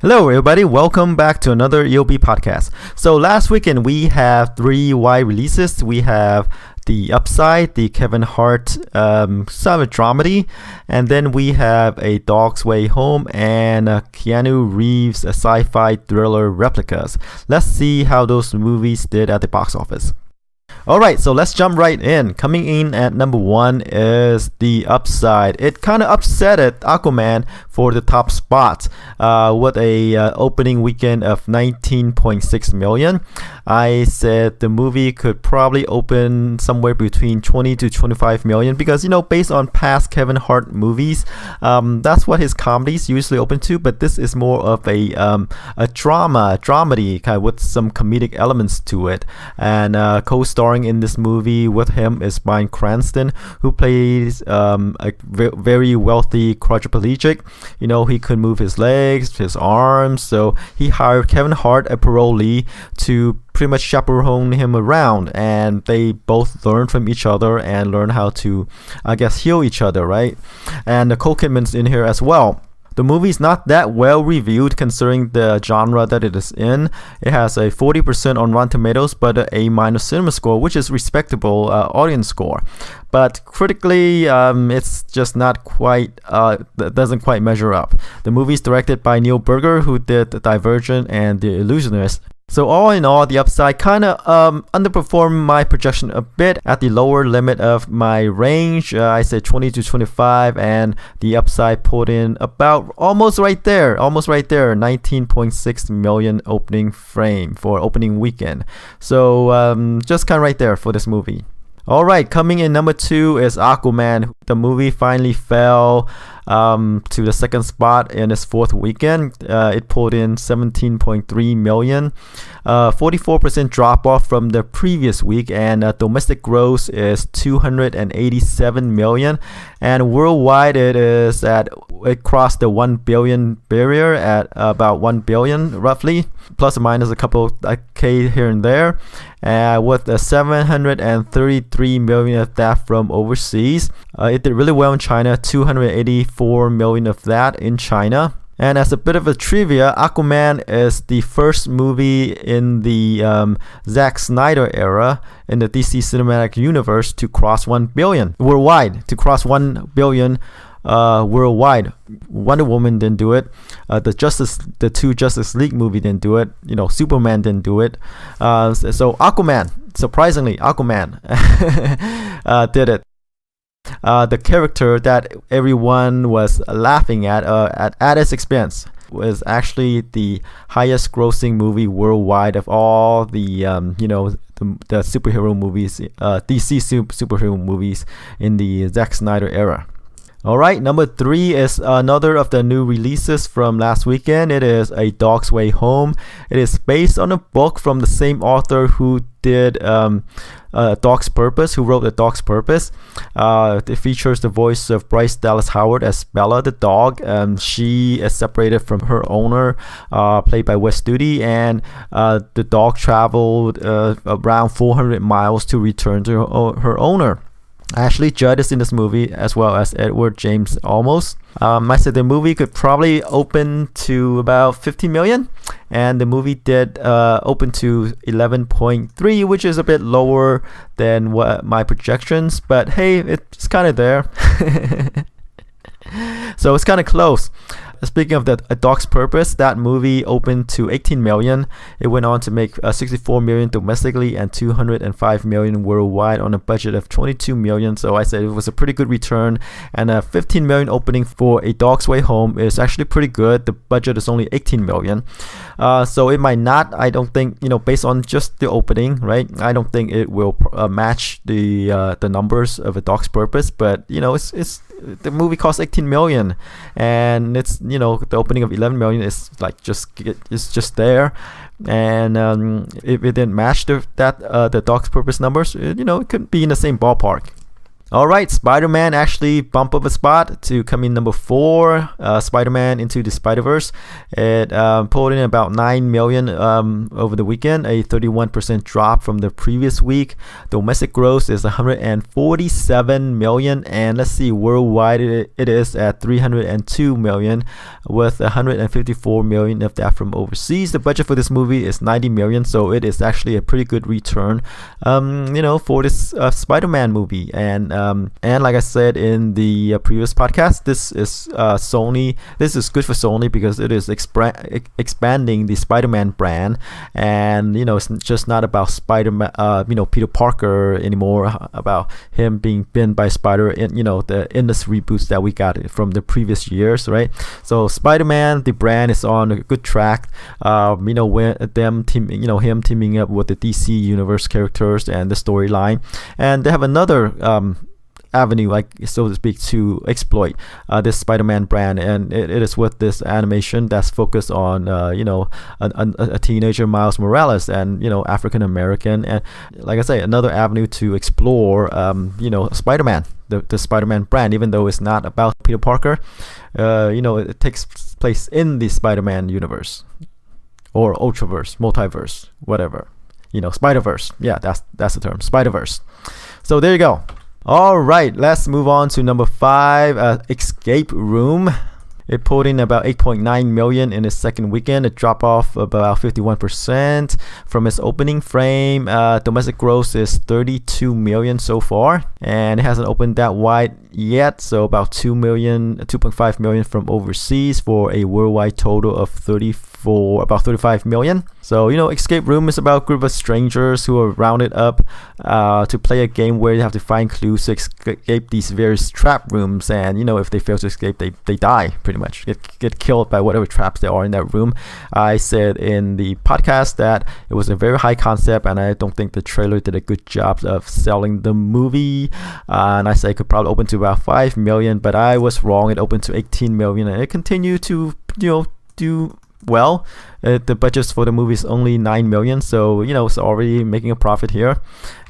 Hello, everybody. Welcome back to another EOB podcast. So last weekend we have three wide releases. We have The Upside, the Kevin Hart summer dramedy, and then we have A Dog's Way Home and Keanu Reeves sci-fi thriller replicas. Let's see how those movies did at the box office. Alright, so let's jump right in. Coming in at number 1 is The Upside. It kind of upset Aquaman for the top spot with a opening weekend of 19.6 million. I said the movie could probably open somewhere between 20 to 25 million because, based on past Kevin Hart movies, that's what his comedies usually open to, but this is more of a dramedy kind of with some comedic elements to it. And co-starring in this movie with him is Bryan Cranston, who plays a very wealthy quadriplegic. He could move his legs, his arms, so he hired Kevin Hart, a parolee, to pretty much chaperone him around, and they both learn from each other and learn how to, heal each other, right? And Nicole Kidman's in here as well. The movie's not that well reviewed considering the genre that it is in. It has a 40% on Rotten Tomatoes, but an A- cinema score, which is respectable audience score. But critically, it's just not quite, doesn't quite measure up. The movie's directed by Neil Burger, who did Divergent and The Illusionist. So all in all, The Upside kind of underperformed my projection a bit at the lower limit of my range. I said 20 to 25, and The Upside pulled in about almost right there, 19.6 million opening frame for opening weekend. So just kind of right there for this movie. Alright, coming in number 2 is Aquaman. The movie finally fell to the second spot in its fourth weekend. It pulled in 17.3 million, 44% drop off from the previous week, and domestic gross is 287 million, and worldwide it crossed the 1 billion barrier at about 1 billion roughly, plus or minus a couple K here and there, with 733 million of that from overseas. It did really well in China, 284 million of that in China. And as a bit of a trivia, Aquaman is the first movie in the Zack Snyder era in the DC Cinematic Universe to cross 1 billion worldwide, worldwide. Wonder Woman didn't do it. The two Justice League movie didn't do it. Superman didn't do it. So Aquaman, surprisingly, did it. The character that everyone was laughing at its expense was actually the highest grossing movie worldwide of all the the superhero movies, DC superhero movies in the Zack Snyder era. Alright, number 3 is another of the new releases from last weekend. It is A Dog's Way Home. It is based on a book from the same author who did Dog's Purpose, who wrote A Dog's Purpose. It features the voice of Bryce Dallas Howard as Bella the dog. She is separated from her owner, played by Wes Studi, and the dog traveled around 400 miles to return to her owner. Ashley Judd is in this movie, as well as Edward James Olmos. I said the movie could probably open to about 15 million, and the movie did open to 11.3, which is a bit lower than what my projections, but hey, it's kind of there. So it's kind of close. Speaking of A Dog's Purpose, that movie opened to 18 million. It went on to make 64 million domestically and 205 million worldwide on a budget of 22 million. So I said it was a pretty good return, and a 15 million opening for A Dog's Way Home is actually pretty good. The budget is only 18 million. So it might not, I don't think, based on just the opening, right? I don't think it will match the numbers of A Dog's Purpose, but it's the movie cost 18 million, and it's the opening of 11 million is it's just there, and if it didn't match the Dog's Purpose numbers, it could be in the same ballpark. All right, Spider-Man actually bumped up a spot to come in number 4. Spider-Man Into the Spider-Verse. It pulled in about 9 million over the weekend, a 31% drop from the previous week. Domestic gross is 147 million, and let's see, worldwide it is at 302 million, with 154 million of that from overseas. The budget for this movie is 90 million, so it is actually a pretty good return, for this Spider-Man movie. And like I said in the previous podcast, this is Sony. This is good for Sony because it is expanding the Spider-Man brand, and it's just not about Spider-Man, Peter Parker anymore, about him being bitten by spider in the endless reboots that we got from the previous years, right? So Spider-Man, the brand is on a good track. When him teaming up with the DC Universe characters and the storyline, and they have another avenue, like so to speak, to exploit this Spider-Man brand, and it is with this animation that's focused on a teenager, Miles Morales, and African American, and like I say, another avenue to explore Spider-Man, the Spider-Man brand, even though it's not about Peter Parker. It takes place in the Spider-Man universe, or Ultraverse, multiverse, whatever, Spider-Verse. Yeah, that's the term, Spider-Verse. So there you go. All right, let's move on to number 5, Escape Room. It pulled in about 8.9 million in its second weekend, a drop off about 51% from its opening frame. Domestic gross is 32 million so far, and it hasn't opened that wide yet, so about 2.5 million from overseas, for a worldwide total of about 35 million. So Escape Room is about a group of strangers who are rounded up to play a game where you have to find clues to escape these various trap rooms, and if they fail to escape, they die, pretty much, get killed by whatever traps there are in that room. I said in the podcast that it was a very high concept, and I don't think the trailer did a good job of selling the movie, and I said it could probably open to about 5 million, but I was wrong. It opened to 18 million, and it continued to do well. The budget for the movie is only 9 million, so it's already making a profit here,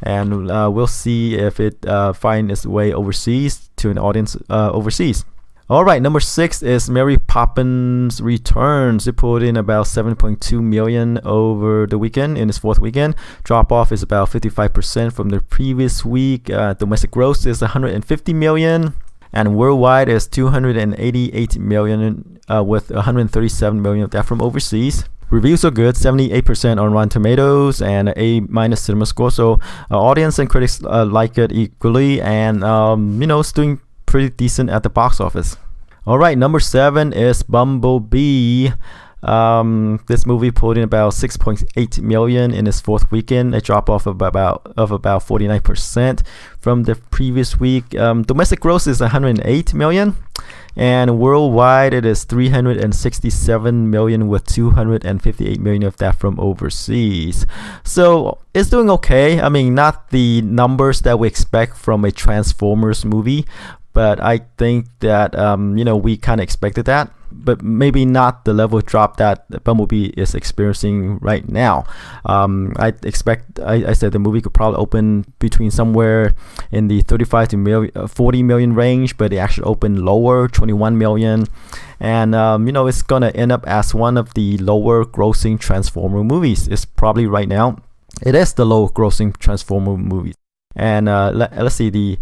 and we'll see if it finds its way overseas to an audience overseas. All right, number 6 is Mary Poppins Returns. It pulled in about 7.2 million over the weekend in its fourth weekend. Drop off is about 55% from the previous week. Domestic gross is 150 million. And worldwide is 288 million, with 137 million of that from overseas. Reviews are good, 78% on Rotten Tomatoes and an A- cinema score. So audience and critics like it equally, and it's doing pretty decent at the box office. All right, number 7 is Bumblebee. This movie pulled in about 6.8 million in its fourth weekend, a drop off of about 49% from the previous week. Domestic gross is 108 million, and worldwide it is 367 million, with 258 million of that from overseas. So it's doing okay. I mean, not the numbers that we expect from a Transformers movie, but I think that we kind of expected that, but maybe not the level of drop that Bumblebee is experiencing right now. I said the movie could probably open between somewhere in the 35 to 40 million range, but it actually opened lower, 21 million. And it's gonna end up as one of the lower grossing Transformer movies. It's probably right now, it is the low grossing Transformer movie. And let's see, the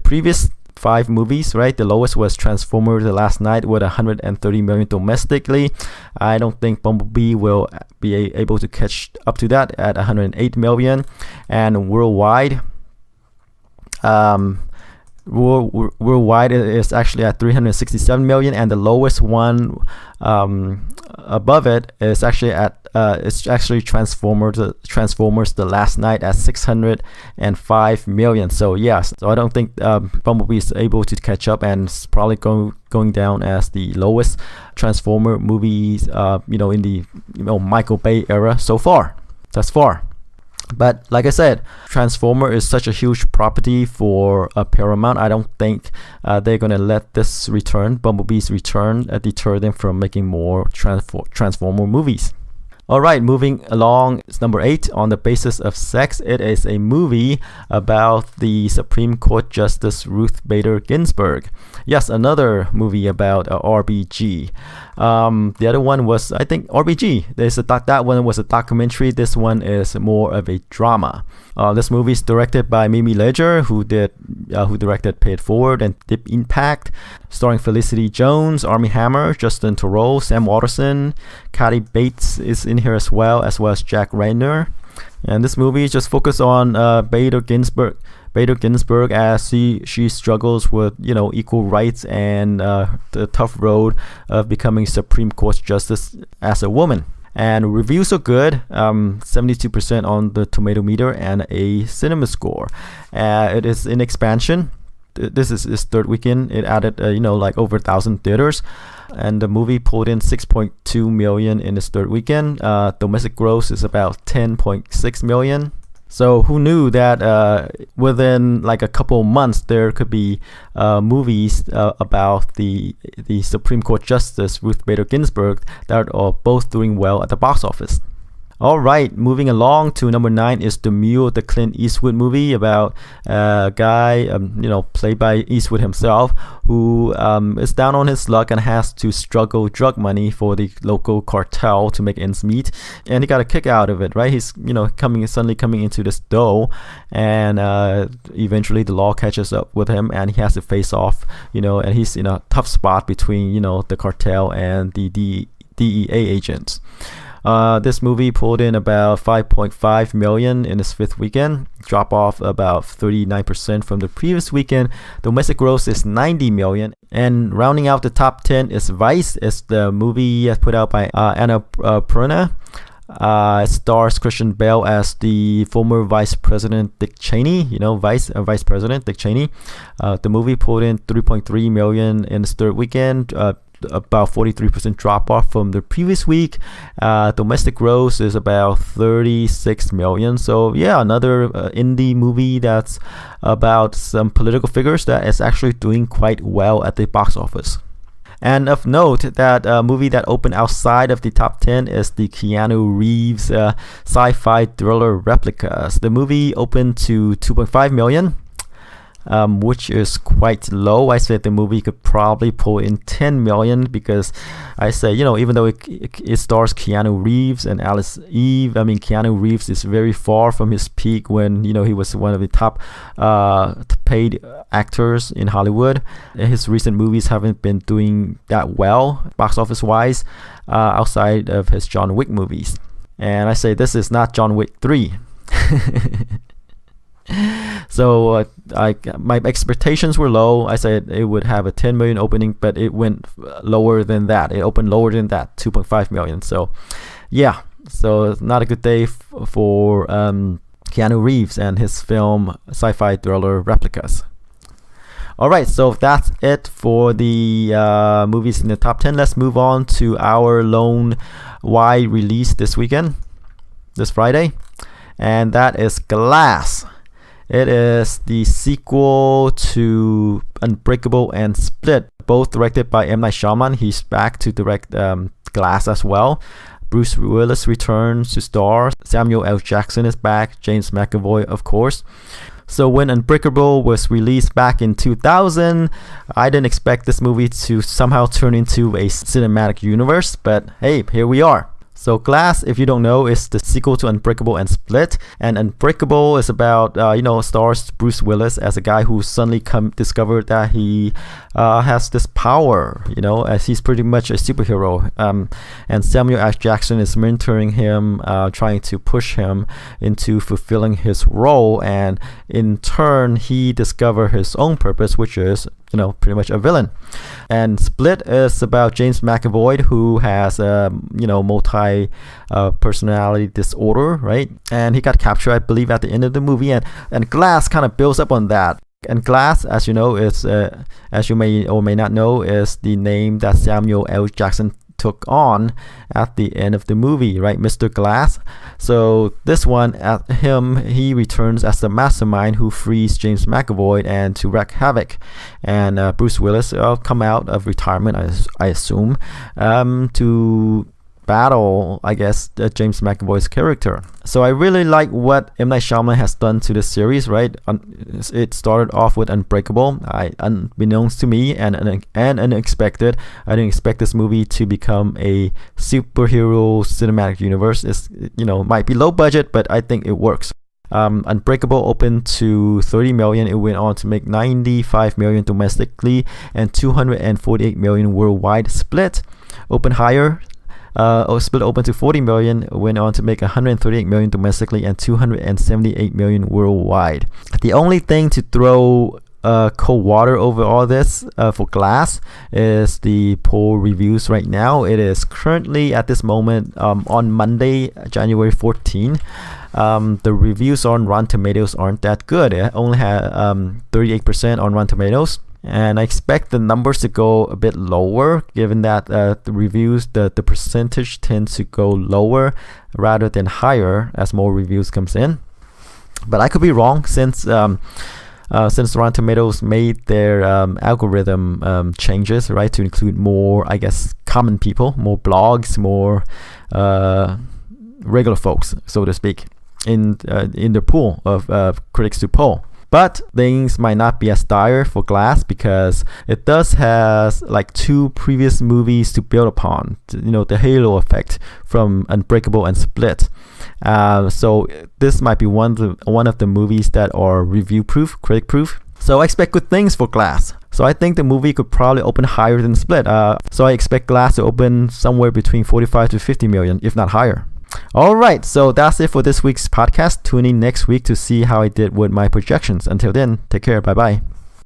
previous 5 movies, right? The lowest was Transformer The Last Night with 130 million domestically. I don't think Bumblebee will be able to catch up to that at 108 million. And worldwide, worldwide it is actually at 367 million, and the lowest one above it is actually at Transformers The Last Night at 605 million. So yes, so I don't think Bumblebee is able to catch up, and it's probably going down as the lowest Transformer movies in the Michael Bay era so far, thus far. But like I said, Transformer is such a huge property for Paramount. I don't think they're going to let this return, Bumblebee's return, deter them from making more Transformer movies. Alright, moving along, it's number 8, On the Basis of Sex. It is a movie about the Supreme Court Justice Ruth Bader Ginsburg. Yes, another movie about RBG. The other one was, I think, RBG. That one was a documentary. This one is more of a drama. This movie is directed by Mimi Ledger, who directed Pay It Forward and Deep Impact, starring Felicity Jones, Armie Hammer, Justin Theroux, Sam Waterston, Kathy Bates is in here as well as Jack Reynor. And this movie just focused on Bader Ginsburg as she struggles with equal rights and the tough road of becoming Supreme Court justice as a woman. And reviews are good, 72% on the tomato meter and a cinema score. It is in expansion. This is its third weekend. It added like over 1,000 theaters, and the movie pulled in 6.2 million in its third weekend. Domestic gross is about 10.6 million. So who knew that within like a couple months there could be movies about the Supreme Court Justice Ruth Bader Ginsburg that are both doing well at the box office. Alright, moving along to number 9 is The Mule, the Clint Eastwood movie about a guy, played by Eastwood himself, who is down on his luck and has to struggle drug money for the local cartel to make ends meet. And he got a kick out of it, right? He's, suddenly coming into this dough, and eventually the law catches up with him and he has to face off, and he's in a tough spot between, the cartel and the DEA agents. This movie pulled in about 5.5 million in its fifth weekend, drop off about 39% from the previous weekend. Domestic gross is 90 million, and rounding out the top 10 is Vice. It's the movie put out by Anna Perna. It stars Christian Bale as the former Vice President Dick Cheney, Vice President Dick Cheney. The movie pulled in 3.3 million in its third weekend, about 43% drop off from the previous week. Domestic gross is about 36 million. So yeah, another indie movie that's about some political figures that is actually doing quite well at the box office. And of note, that movie that opened outside of the top 10 is the Keanu Reeves sci-fi thriller Replicas. The movie opened to 2.5 million. Which is quite low. I said the movie could probably pull in 10 million because I say, even though it stars Keanu Reeves and Alice Eve, Keanu Reeves is very far from his peak when, he was one of the top paid actors in Hollywood. His recent movies haven't been doing that well, box office wise, outside of his John Wick movies. And I say this is not John Wick 3. So my expectations were low. I said it would have a 10 million opening, but it went lower than that. It opened lower than that, 2.5 million. So yeah, so it's not a good day for Keanu Reeves and his film sci-fi thriller Replicas. Alright, so that's it for the movies in the top 10. Let's move on to our lone wide release this Friday, and that is Glass. It is the sequel to Unbreakable and Split, both directed by M. Night Shyamalan. He's back to direct Glass as well. Bruce Willis returns to star. Samuel L. Jackson is back. James McAvoy, of course. So when Unbreakable was released back in 2000, I didn't expect this movie to somehow turn into a cinematic universe, but hey, here we are. So Glass, if you don't know, is the sequel to Unbreakable and Split. And Unbreakable is about, stars Bruce Willis as a guy who suddenly discovered that he has this power, as he's pretty much a superhero. And Samuel L. Jackson is mentoring him, trying to push him into fulfilling his role. And in turn, he discovers his own purpose, which is pretty much a villain. And Split is about James McAvoy, who has a multi personality disorder, right? And he got captured, I believe, at the end of the movie, and Glass kind of builds up on that. And Glass, as you know, is as you may or may not know, is the name that Samuel L. Jackson took on at the end of the movie, right? Mr. Glass. So this one, he returns as the mastermind who frees James McAvoy and to wreak havoc. And Bruce Willis come out of retirement, I assume, to battle, I guess, James McAvoy's character. So I really like what M. Night Shyamalan has done to this series, right? It started off with Unbreakable. Unbeknownst to me and unexpected, I didn't expect this movie to become a superhero cinematic universe. It's, might be low budget, but I think it works. Unbreakable opened to 30 million. It went on to make 95 million domestically and 248 million worldwide. Split opened higher. Split open to 40 million, went on to make 138 million domestically and 278 million worldwide. The only thing to throw cold water over all this for Glass is the poor reviews right now. It is currently at this moment on Monday, January 14. The reviews on Rotten Tomatoes aren't that good. It only had 38% on Rotten Tomatoes. And I expect the numbers to go a bit lower, given that the reviews, the percentage tends to go lower rather than higher as more reviews comes in. But I could be wrong, since Rotten Tomatoes made their algorithm changes, right, to include more, I guess, common people, more blogs, more regular folks, so to speak, in the pool of critics to poll. But things might not be as dire for Glass because it does has like 2 previous movies to build upon, the halo effect from Unbreakable and Split. So this might be one of the movies that are review proof, critic proof. So I expect good things for Glass. So I think the movie could probably open higher than Split. So I expect Glass to open somewhere between 45 to 50 million, if not higher. Alright, so that's it for this week's podcast. Tune in next week to see how I did with my projections. Until then, take care. Bye bye.